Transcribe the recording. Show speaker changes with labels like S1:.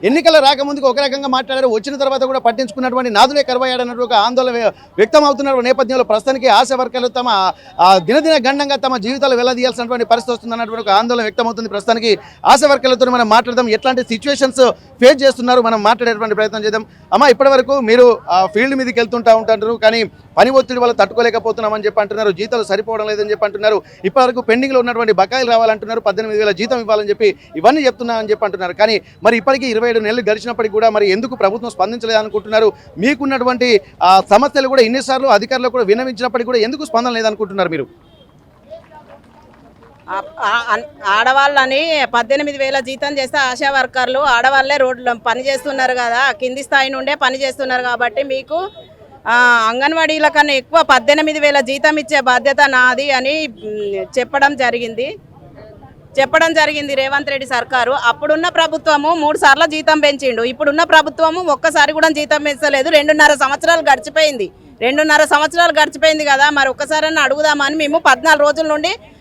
S1: ఎన్నికల రాకముందుకు ఒక రకంగా మాట్లాడారు, వచ్చిన తర్వాత కూడా పట్టించుకున్నటువంటి నాదులే కరువయ్యాడన్నట్టు ఒక ఆందోళన వ్యక్తం అవుతున్న నేపథ్యంలో ప్రస్తుతానికి ఆశా వర్కర్లు తమ దినదిన గండంగా తమ జీవితాలు వెల్లదీయాల్సినటువంటి పరిస్థితి వస్తుందన్నటువంటి ఒక ఆందోళన వ్యక్తం అవుతుంది. ప్రస్తుతానికి ఆశా వర్కర్లతో మనం మాట్లాడదాం, ఎట్లాంటి సిచ్యువేషన్స్ ఫేస్ చేస్తున్నారు మనం మాట్లాడేటువంటి ప్రయత్నం చేద్దాం. అమ్మ, ఇప్పటివరకు మీరు ఫీల్డ్ మీదకి వెళ్తుంటా ఉంటారు, కానీ పని ఒత్తిడి వల్ల తట్టుకోలేకపోతున్నామని చెప్పి అంటున్నారు, జీతాలు సరిపోవడం లేదని చెప్పి అంటున్నారు, ఇప్పటివరకు పెండింగ్లో ఉన్నటువంటి బకాయిలు రావాలంటున్నారు, 18,000 జీతం ఇవ్వాలని చెప్పి ఇవన్నీ చెప్తున్నామని చెప్పి అంటున్నారు. కానీ మరి ఇప్పటికీ 27 నెలలు గడిచినప్పటికీ కూడా మరి ఎందుకు ప్రభుత్వం స్పందించలేదు అనుకుంటున్నారు? మీకున్నటువంటి సమస్యలు కూడా ఇన్నిసార్లు అధికారులు కూడా విన్నవించినప్పటికీ కూడా ఎందుకు స్పందన లేదనుకుంటున్నారు మీరు?
S2: ఆడవాళ్ళని 18,000 జీతం చేస్తే ఆశా వర్కర్లు ఆడవాళ్ళే రోడ్లు పని చేస్తున్నారు కదా, కింది స్థాయి నుండే పని చేస్తున్నారు. కాబట్టి మీకు అంగన్వాడీల కన్నా ఎక్కువ 18,000 జీతం ఇచ్చే బాధ్యత నాది అని చెప్పడం జరిగింది రేవంత్ రెడ్డి సర్కారు. అప్పుడున్న ప్రభుత్వము 3 సార్లు జీతం పెంచిండు, ఇప్పుడున్న ప్రభుత్వము ఒక్కసారి కూడా జీతం పెంచలేదు. 2.5 సంవత్సరాలు గడిచిపోయింది. 2.5 సంవత్సరాలు గడిచిపోయింది కదా, మరి ఒక్కసారన్నా అడుగుదామని మేము 14 రోజుల నుండి